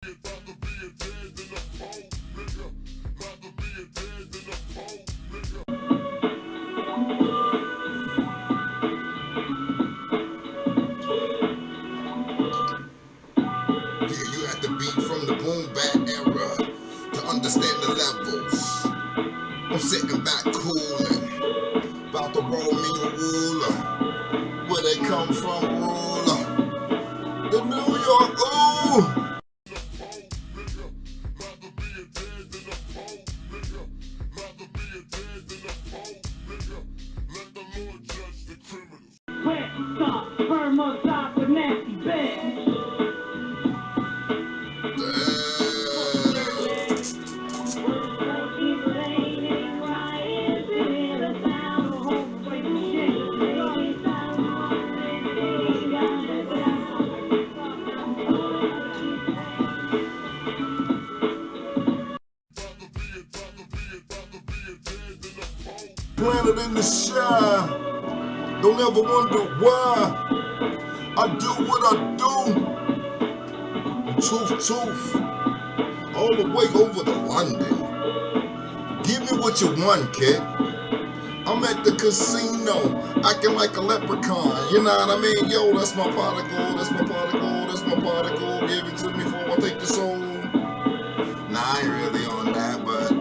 You had to be from the boom bap era to understand the levels. I'm sitting back coolin', about to roll me a ruler. Where they come from, ruler? The New York, ooh! Wet stop, firm up top with nasty bitch. Planet in the sky. Don't ever wonder why I do what I do. Tooth, all the way over to London. Give me what you want, kid. I'm at the casino, acting like a leprechaun. You know what I mean? Yo, that's my pot of gold, that's my pot of gold, that's my pot of gold. Give it to me before I take the soul. Nah, I ain't really on that, but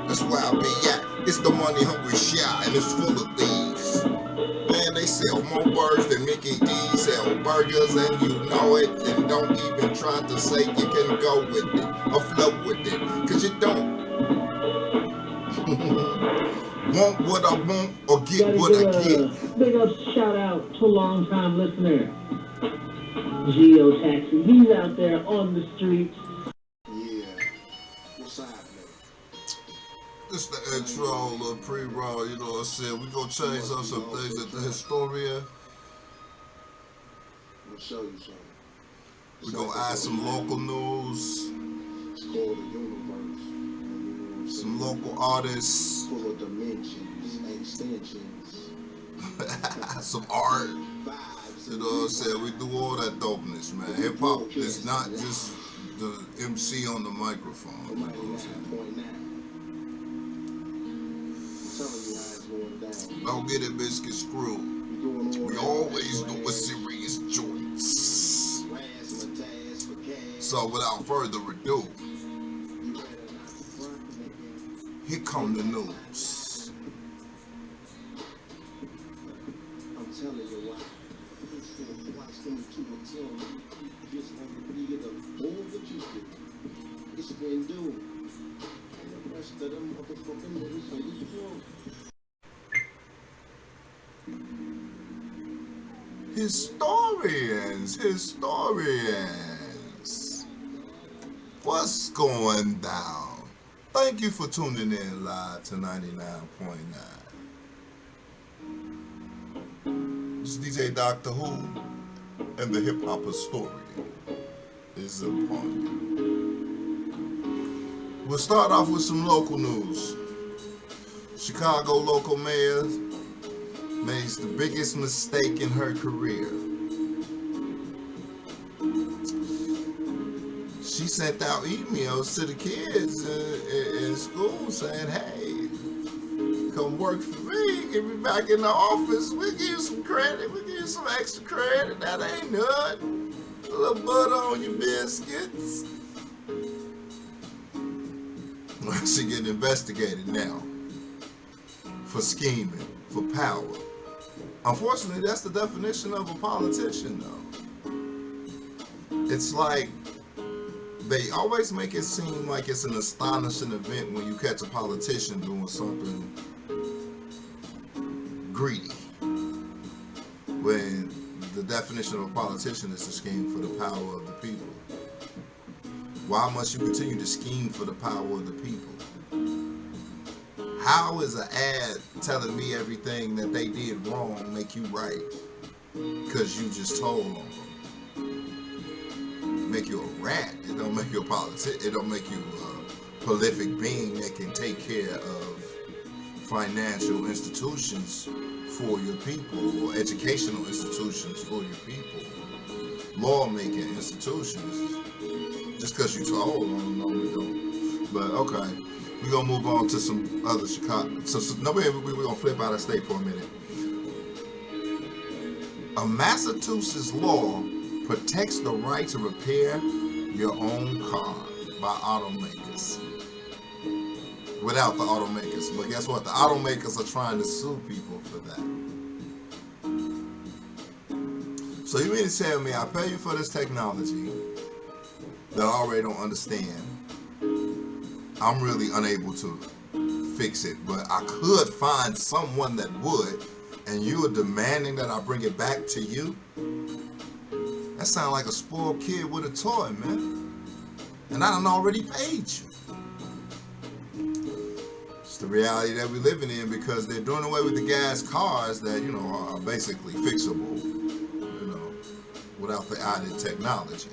that's where I be at. It's the money hungry shot, and it's full of thieves. Man, they sell more birds than Mickey D. Sell burgers and you know it. And don't even try to say you can go with it or flow with it, cause you don't. Want what I want or get what I get. Big up shout out to a long time listener, Geo Taxi. He's out there on the streets. Yeah. What's happening? This the intro, little pre-roll, you know what I'm saying? We gonna change up some things at the Historia. I'm gonna show you something. We gonna add some local news, It's called the universe. You know some local artists, full of dimensions, extensions, some art. vibes. You know what I'm saying? We do all that dopeness, man. Hip hop is not just the MC on the microphone. You know what I'm saying? Don't get it, bitch, get screwed. We always do a serious joints. So without further ado, here come the news. I'm telling you why. Just want to be the all that you do. It's been due. And the rest of them motherfucking niggas are you wrong. Historians. What's going down? Thank you for tuning in live to 99.9. This is DJ Doctor Who, and the Hip Hop Historian is upon you. We'll start off with some local news. Chicago local mayor makes the biggest mistake in her career. She sent out emails to the kids in school saying, hey, come work for me, get me back in the office, we'll give you some credit, we'll give you some extra credit, that ain't nothing. A little butter on your biscuits. She getting investigated now for scheming, for power. Unfortunately, that's the definition of a politician, though. It's like they always make it seem like it's an astonishing event when you catch a politician doing something greedy, when the definition of a politician is to scheme for the power of the people. Why must you continue to scheme for the power of the people? How is an ad telling me everything that they did wrong make you right? Because you just told on them. Make you a rat. It don't make you a politician. It don't make you a prolific being that can take care of financial institutions for your people, or educational institutions for your people, lawmaking institutions. Just because you told, no, we don't. But okay, we're gonna move on to some other Chicago. So no, we're gonna flip out of state for a minute. A Massachusetts law protects the right to repair your own car by automakers. Without the automakers, but guess what? The automakers are trying to sue people for that. So you mean to tell me I pay you for this technology that I already don't understand? I'm really unable to fix it, but I could find someone that would, and you are demanding that I bring it back to you? That sounds like a spoiled kid with a toy, man. And I done already paid you. It's the reality that we're living in, because they're doing away with the gas cars that, you know, are basically fixable, you know, without the added technology.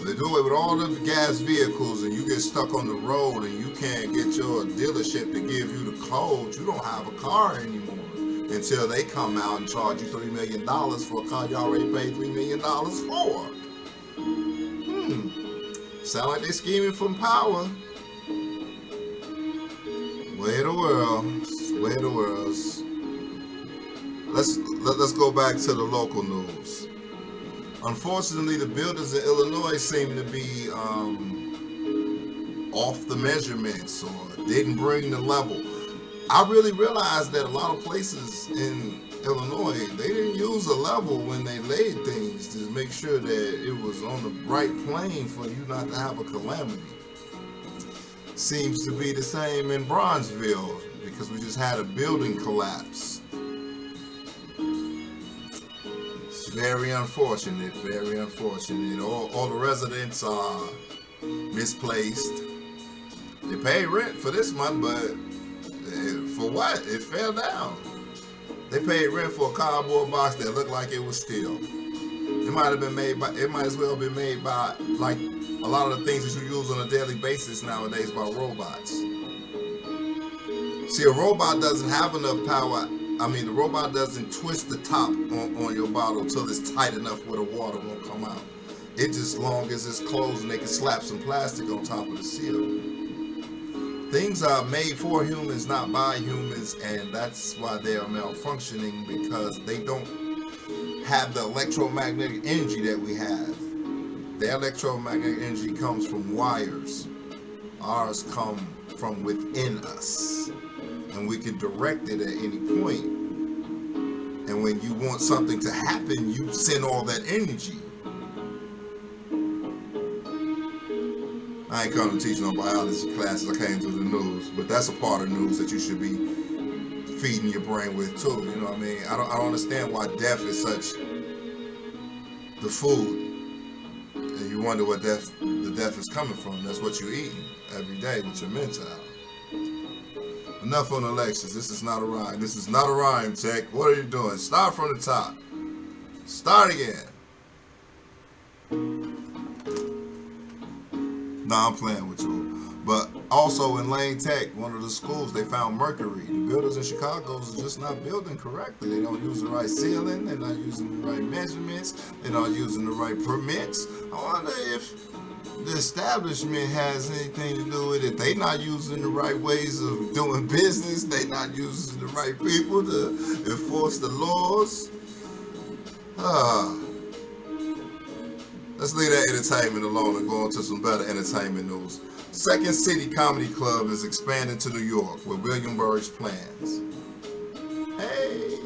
They do away with all the gas vehicles, and you get stuck on the road and you can't get your dealership to give you the code. You don't have a car anymore until they come out and charge you $3 million for a car you already paid $3 million for. Sound like they're scheming from power. Way of the world. Way of the worlds. Let's go back to the local news. Unfortunately, the builders in Illinois seem to be off the measurements, or didn't bring the level. I really realized that a lot of places in Illinois, they didn't use a level when they laid things to make sure that it was on the right plane for you not to have a calamity. Seems to be the same in Bronzeville, because we just had a building collapse. Very unfortunate, very unfortunate. All the residents are misplaced. They paid rent for this month, but for what? It fell down. They paid rent for a cardboard box that looked like it was steel. It might have been made by, it might as well have been made by, like a lot of the things that you use on a daily basis nowadays, by robots. See, a robot doesn't have enough power. I mean, the robot doesn't twist the top on your bottle till it's tight enough where the water won't come out. It just, long as it's closed and they can slap some plastic on top of the seal. Things are made for humans, not by humans, and that's why they are malfunctioning, because they don't have the electromagnetic energy that we have. The electromagnetic energy comes from wires. Ours come from within us. And we can direct it at any point. And when you want something to happen, you send all that energy. I ain't come to teach no biology classes. I came through the news, but that's a part of news that you should be feeding your brain with too. You know what I mean? I don't understand why death is such the food, and you wonder what the death is coming from. That's what you're eating every day with your mental health. Enough on the lectures. This is not a rhyme. This is not a rhyme, Tech. What are you doing? Start from the top. Start again. Nah, I'm playing with you. But also in Lane Tech, one of the schools, they found mercury. The builders in Chicago are just not building correctly. They don't use the right ceiling. They're not using the right measurements. They're not using the right permits. I wonder if the establishment has anything to do with it. They not using the right ways of doing business. They not using the right people to enforce the laws. Let's leave that entertainment alone and go on to some better entertainment news. Second City Comedy Club is expanding to New York with William Burr's plans. Hey,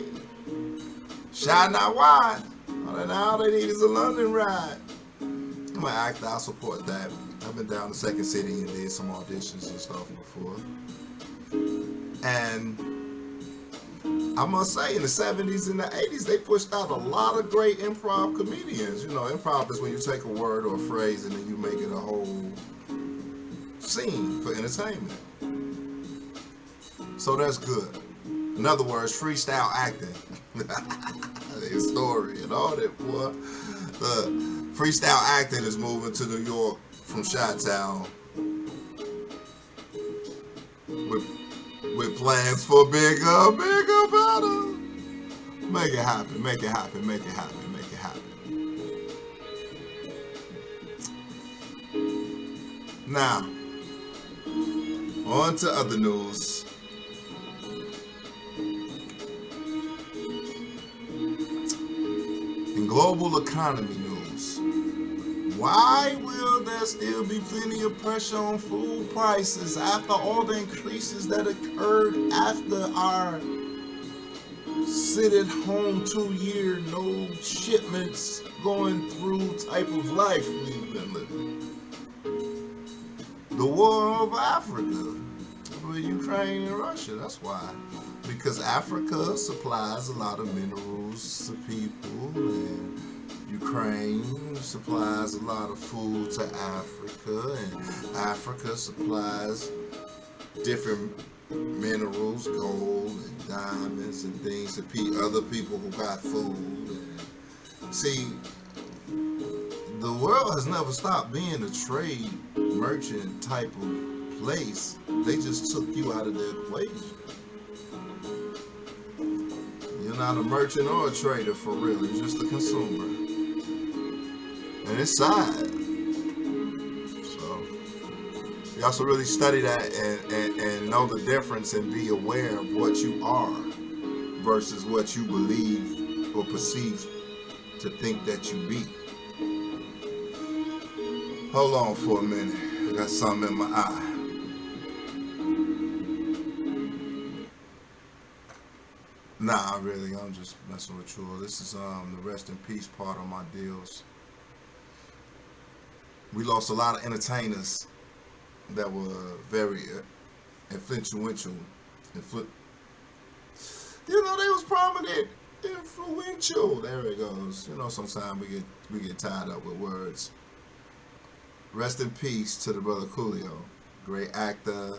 shine not wide. All they need is a London ride. I'm an actor, I support that. I've been down to Second City and did some auditions and stuff before. And I must say, in the 70s and the 80s, they pushed out a lot of great improv comedians. You know, improv is when you take a word or a phrase and then you make it a whole scene for entertainment. So that's good. In other words, freestyle acting. Their story and all that, boy. The freestyle acting is moving to New York from Chi-Town with plans for bigger, better. Make it happen, make it happen, make it happen, make it happen. Now, on to other news. In global economy news, why will there still be plenty of pressure on food prices after all the increases that occurred after our sit at home 2 year no shipments going through type of life we've been living? The war over Africa with Ukraine and Russia, that's why. Because Africa supplies a lot of minerals to people, and Ukraine supplies a lot of food to Africa, and Africa supplies different minerals, gold and diamonds and things to other people who got food. See, the world has never stopped being a trade merchant type of place. They just took you out of the equation. You're not a merchant or a trader for real. You're just a consumer. And it's sad. So you also really study that and know the difference and be aware of what you are versus what you believe or perceive to think that you be. Hold on for a minute. I got something in my eye. Nah, really, I'm just messing with you. This is the rest in peace part of my deals. We lost a lot of entertainers that were very influential. You know, they was prominent, influential. There it goes. You know, sometimes we get tied up with words. Rest in peace to the brother Coolio, great actor,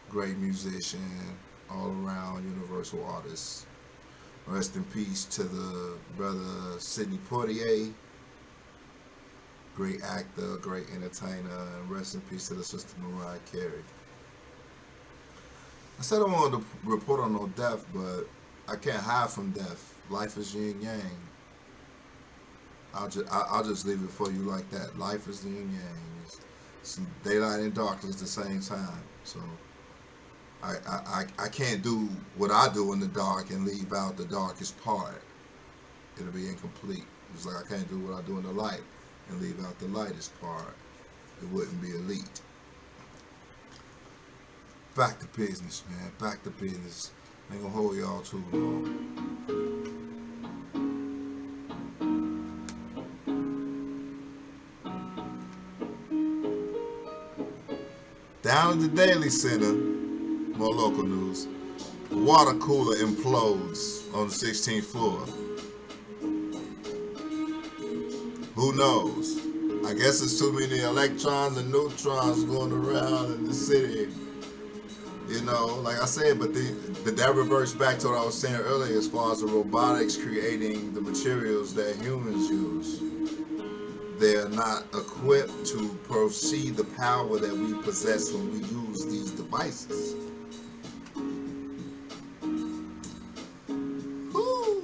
great musician, all around universal artist. Rest in peace to the brother Sidney Poitier, great actor, great entertainer, and rest in peace to the sister Mariah Carey. I said I wanted to report on no death, but I can't hide from death. Life is yin yang. I'll just leave it for you like that. Life is yin yang. It's daylight and darkness at the same time. So I can't do what I do in the dark and leave out the darkest part. It'll be incomplete. It's like I can't do what I do in the light and leave out the lightest part. It wouldn't be elite. Back to business, man. Back to business. I ain't gonna hold y'all too long. Down at the Daily Center, more local news, the water cooler implodes on the 16th floor. Who knows? I guess it's too many electrons and neutrons going around in the city. You know, like I said, but that reverts back to what I was saying earlier as far as the robotics creating the materials that humans use. They're not equipped to proceed the power that we possess when we use these devices. Woo.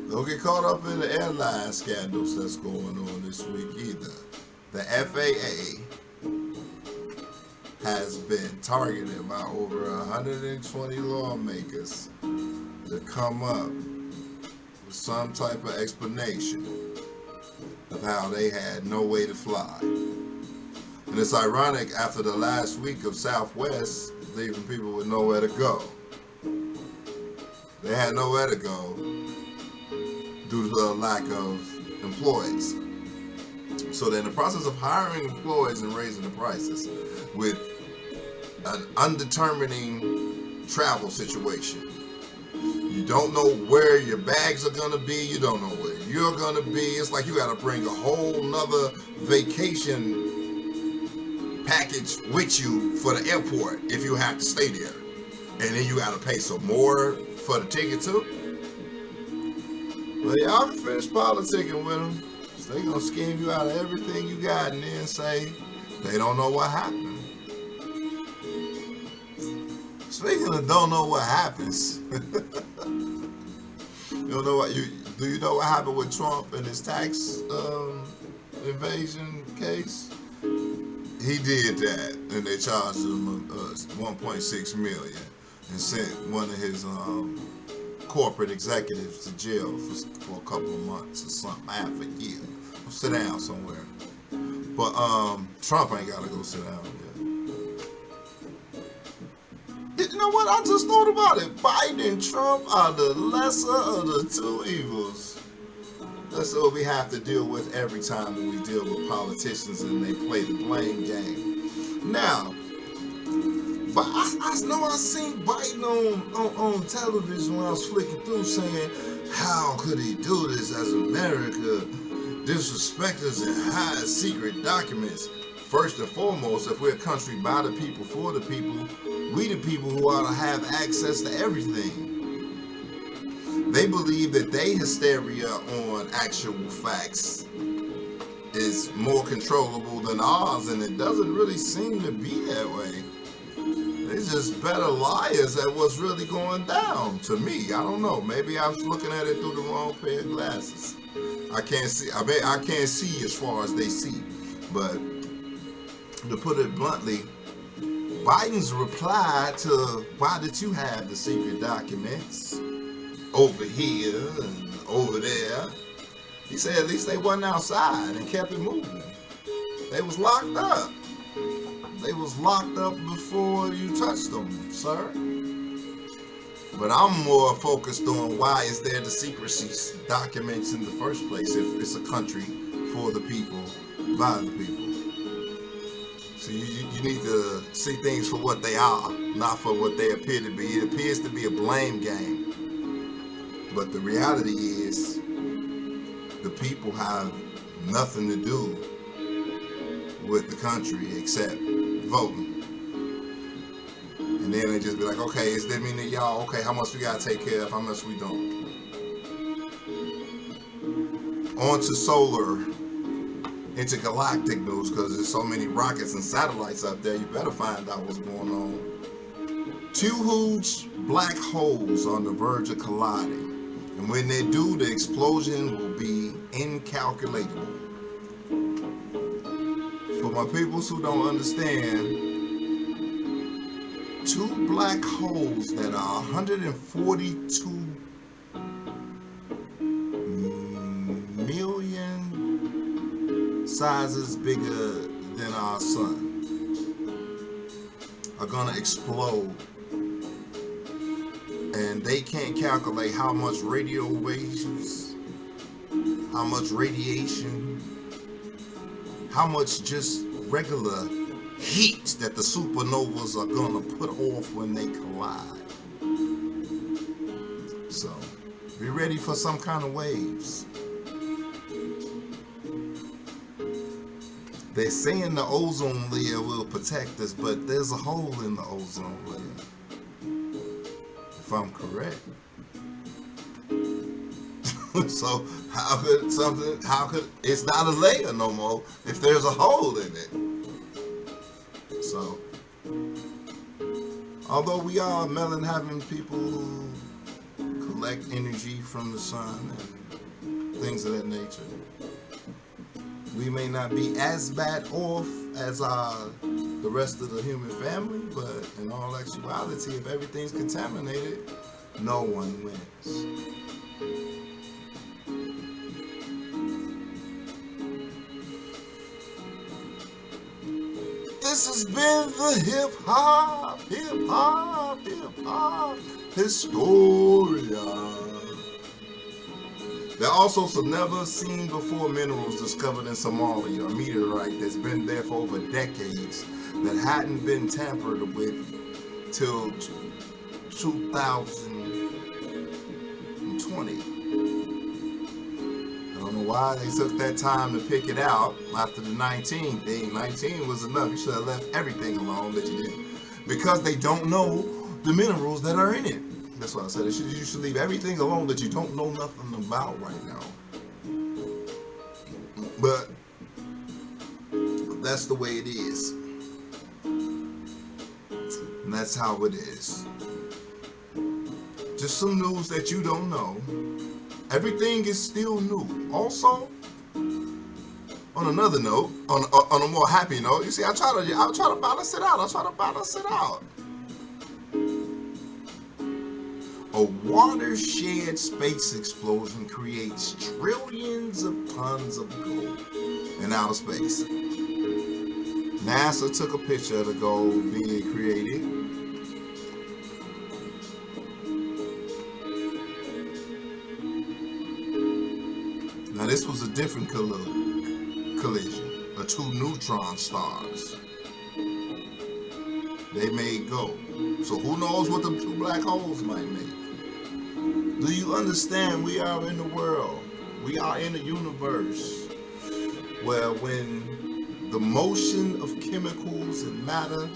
Don't get caught up in the airline scandals that's going on this week either. The FAA has been targeted by over 120 lawmakers to come up with some type of explanation of how they had no way to fly. And it's ironic after the last week of Southwest leaving people with nowhere to go. They had nowhere to go due to the lack of employees. So they're in the process of hiring employees and raising the prices with an undetermining travel situation. You don't know where your bags are gonna be. You don't know where you're gonna be. It's like you gotta bring a whole nother vacation package with you for the airport if you have to stay there. And then you gotta pay some more for the ticket too. Well, y'all can finish politicking with them. So they gonna scheme you out of everything you got and then say they don't know what happened. Speaking of don't know what happens, you don't know what Do you know what happened with Trump and his tax invasion case? He did that, and they charged him 1.6 million and sent one of his corporate executives to jail for a couple of months or something, half a year. Sit down somewhere. But Trump ain't gotta go sit down there. You know what? I just thought about it. Biden and Trump are the lesser of the two evils. That's what we have to deal with every time when we deal with politicians and they play the blame game. Now, but I know I seen Biden on television when I was flicking through saying, how could he do this as America? Disrespect us and hide secret documents. First and foremost, if we're a country by the people, for the people, we the people who ought to have access to everything. They believe that their hysteria on actual facts is more controllable than ours, and it doesn't really seem to be that way. They're just better liars at what's really going down, to me. I don't know. Maybe I was looking at it through the wrong pair of glasses. I can't see. I can't see as far as they see. But to put it bluntly, Biden's reply to why did you have the secret documents over here and over there? He said at least they wasn't outside and kept it moving. They was locked up. They was locked up before you touched them, sir. But I'm more focused on why is there the secrecy documents in the first place if it's a country for the people, by the people. So you need to see things for what they are, not for what they appear to be. It appears to be a blame game. But the reality is the people have nothing to do with the country except voting. And then they just be like, okay, does that mean that y'all, okay, how much we gotta take care of, how much we don't? On to solar intergalactic news, because there's so many rockets and satellites up there, you better find out what's going on. Two huge black holes on the verge of colliding. And when they do, the explosion will be incalculable. For my peoples who don't understand, two black holes that are 142 million sizes bigger than our sun are gonna explode, and they can't calculate how much radio waves, how much radiation, how much just regular heat that the supernovas are gonna put off when they collide. So be ready for some kind of waves. They're saying the ozone layer will protect us, but there's a hole in the ozone layer, if I'm correct. So how could it's not a layer no more if there's a hole in it? So although we are melon having people who collect energy from the sun and things of that nature, we may not be as bad off as the rest of the human family, but in all actuality, if everything's contaminated, no one wins. This has been the hip hop Historia. There are also some never seen before minerals discovered in Somalia, a meteorite that's been there for over decades that hadn't been tampered with till 2020. I don't know why they took that time to pick it out after the 19 thing. 19 was enough. You should have left everything alone that you didn't. Because they don't know the minerals that are in it. That's what I said. You should leave everything alone that you don't know nothing about right now. But that's the way it is. And that's how it is. Just some news that you don't know. Everything is still new. Also, on another note, on a more happy note, you see, I try to balance it out. I try to balance it out. A watershed space explosion creates trillions of tons of gold in outer space. NASA took a picture of the gold being created. Now this was a different collision of two neutron stars. They made gold. So who knows what the two black holes might make? Do you understand? We are in the world. We are in a universe where when the motion of chemicals and matter,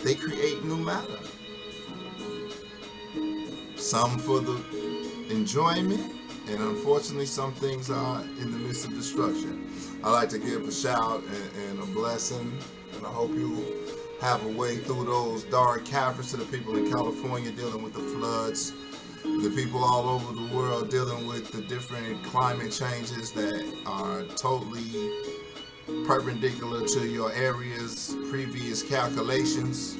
they create new matter. Some for the enjoyment, and unfortunately some things are in the midst of destruction. I like to give a shout and a blessing, and I hope you have a way through those dark caverns to the people in California dealing with the floods, the people all over the world dealing with the different climate changes that are totally perpendicular to your area's previous calculations.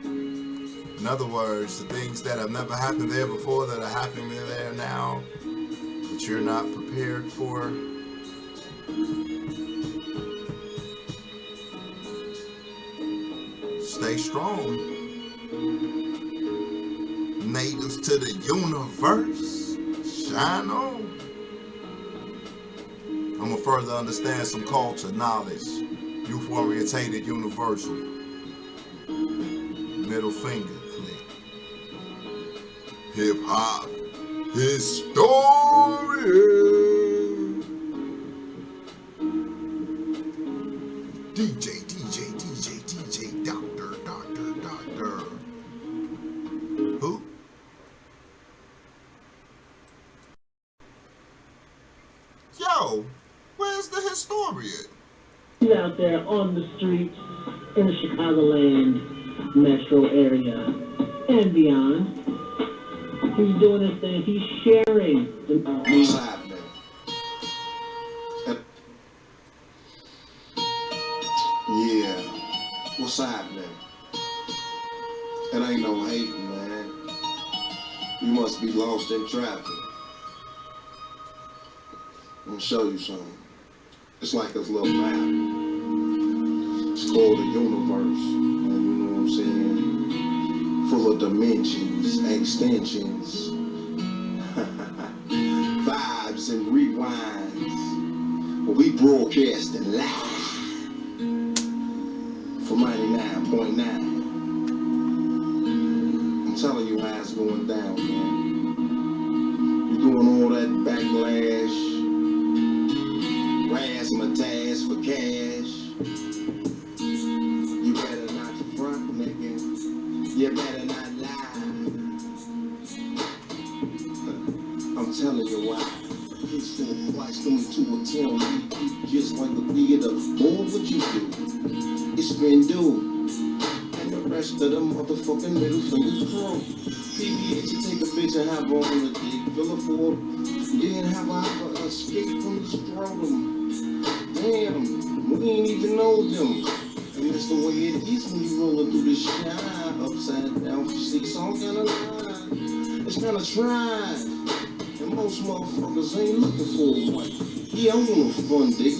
In other words, the things that have never happened there before that are happening there now that you're not prepared for. Stay strong. Natives to the universe, shine on. I'm gonna further understand some culture, knowledge, youth-orientated, universal. Middle finger click. Hip hop historian. DJ, doctor. Who? Yo, where's the historian? He's out there on the streets in the Chicagoland metro area and beyond. He's doing his thing. He's sharing the What's happening? Yeah. What's happening? It ain't no hating, man. You must be lost in traffic. I'm gonna show you something. It's like this little map. It's called the universe. And you know what I'm saying? Full of dimensions, extensions, vibes and rewinds. But we broadcasting live for 99.9. I'm telling you how it's going down, man. You're doing all that backlash, razzmatazz for cash. You better not front, nigga. You better not lie. I'm telling you why. It's for the price coming to a town. You just like the theater. Boy, what you do? It's been due. And the rest of them motherfucking middle fingers grow. PBH, you take a picture, have on the dick. Fill a four. Then have I escape from the scrotum. Damn, we ain't even know them. And that's the way it is when you rolling through the shine. Upside down for 6 on kinda line. It's kinda tried. And most motherfuckers ain't looking for a wife. Yeah, I want a fun dick.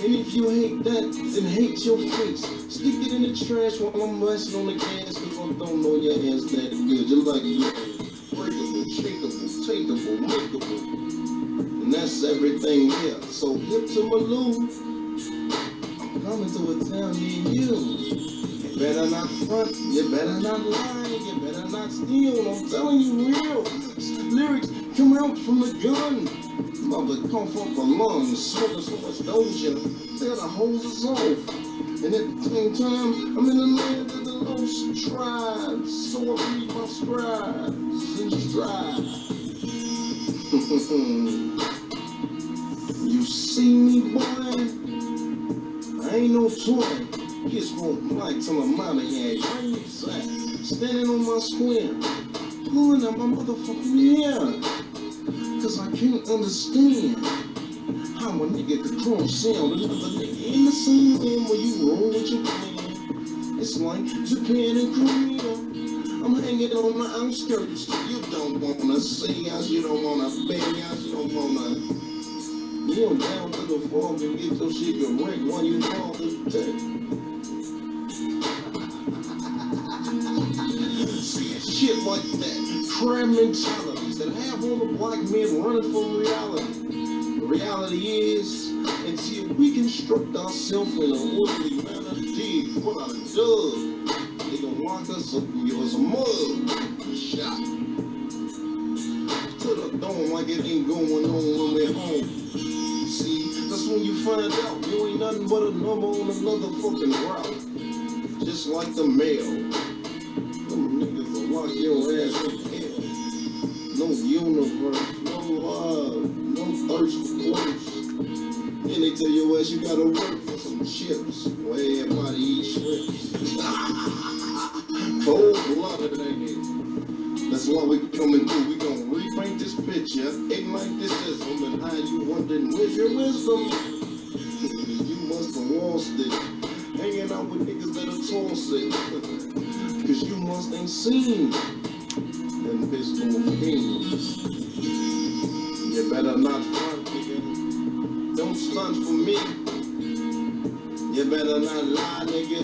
And if you hate that, then hate your face. Stick it in the trash while I'm busting on the gas, cause I don't know your ass that good. You like it. Breakable, shakeable, takeable, makeable. And that's everything here. So hip to Malou. I'm coming to a town near you. You better not front, you better not lie, you better not steal. I'm telling you real. Lyrics come out from the gun. Mother come from the lungs, smoking so much doja, till the hoses off. And at the same time, I'm in the land of the lost tribes, so I read my scribes and strive. You see me, boy? I ain't no toy. Kids won't fly till I'm out of here. Right inside, standing on my square, pulling out my motherfucking hair. understand how a nigga could cross sound another nigga in the same room where you roll with your plan. It's like Japan and Korea. I'm hanging on the outskirts. You don't wanna see us, you don't wanna bang us, you don't wanna kneel down to the farm and get your shit correct while you fall the day. Shit like that, crab mentalities that have all the black men running from reality. The reality is, until we construct ourselves in an orderly manner, dig, pull out a dub, they gon' lock us up and give us a mug, shot to the dome like it ain't going on when we're home. See, that's when you find out you ain't nothing but a number on another fucking route, just like the mail. Lock your ass in hell. No universe, no love, no thirst for clothes. And they tell your ass you gotta work for some chips. Well, everybody eats shrimps. Cold-blooded, ain't it? That's why we coming through. We gonna repaint this picture, ignite this ism, and how you wondering where's your wisdom? You must have lost it, hanging out with niggas that are tossing. Cause you must ain't seen them pistol kings. You better not front, nigga. Don't stunt for me. You better not lie, nigga.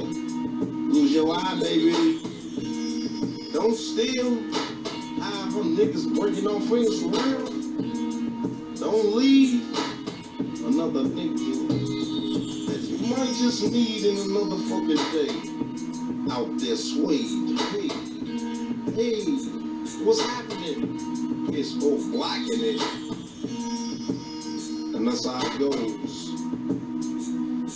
Lose your eye, baby. Don't steal. Hide from niggas breaking off fingers for real. Don't leave another nigga that you might just need in another fucking day. Out there swayed. Hey, what's happening? It's all black in it. And that's how it goes.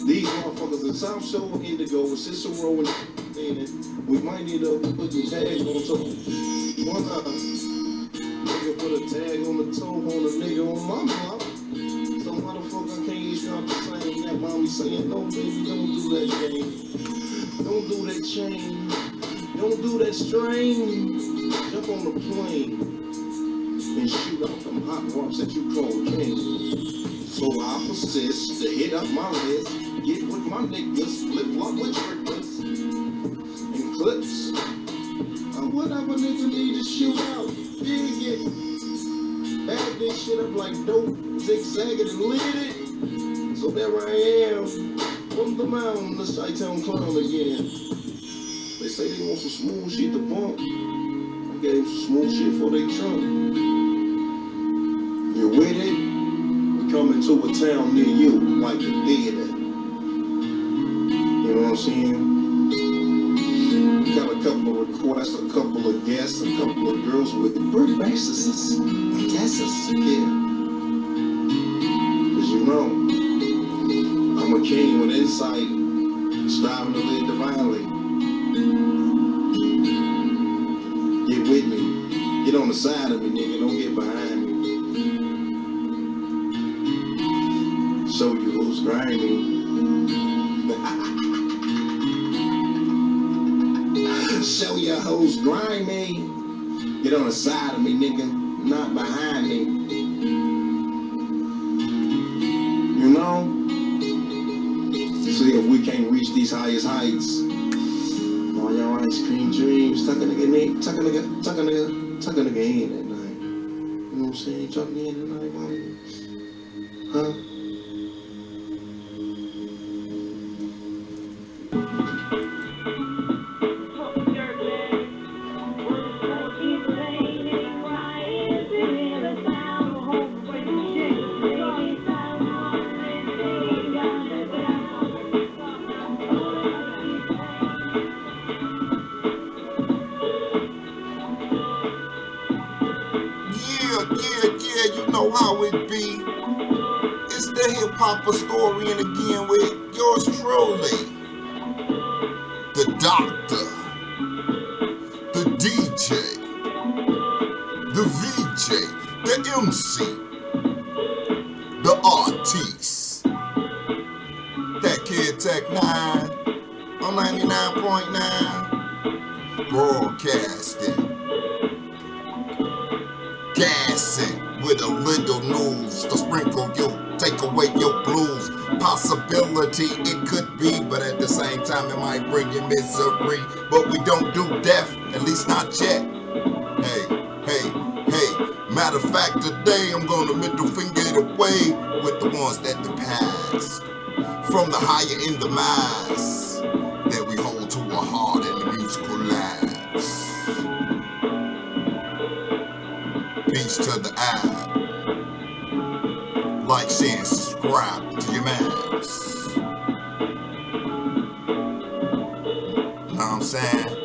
These motherfuckers in South Shore, Indigo, Cicero, and we might need to put some tags on the toe. Why not? Nigga put a tag on the toe on a nigga on my block. So motherfucker can't even stop the same. That mommy saying, no baby, don't do that game. Don't do that chain. Don't do that strain. Jump on the plane and shoot out them hot rocks that you call king. So I persist to hit up my list, get with my niggas, flip flop with triggers and clips. Whatever nigga need to shoot out, dig it. Bag this shit up like dope, zigzag it and lit it. So there I am. From the mountain, the Chi-Town clown again. They say they want some smooth shit to bump. I gave them some smooth shit for they trunk. You with it? We coming to a town near you, like the theater. You know what I'm saying? Got a couple of requests, a couple of guests, a couple of girls with pretty basses. That's us, yeah. Cause you know, I'm a king with insight, striving to live divinely. Get with me. Get on the side of me, nigga. Don't get behind me. Show you who's grimy. Show you who's grimy. Get on the side of me, nigga. Not behind me. You know? See if we can't reach these highest heights. All your ice cream dreams, tuck a nigga in at night. You know what I'm saying? Tuck me in at night, mommy. Huh? Yeah, you know how it be. It's the hip-hopper story, and again with yours truly, the doctor, the DJ, the VJ, the MC, the artist. That Kid Tech 9 on 99.9, broadcasting. Gassing with a little news. just to sprinkle you, take away your blues. Possibility it could be, but at the same time it might bring you misery. But we don't do death, at least not yet. Hey, hey, hey. Matter of fact, today I'm gonna middle finger it away with the ones that done passed. From the higher in the mass that we hold to a heart in the musical labs. Peace to the app. Like, share, and subscribe to your mans. Know what I'm saying?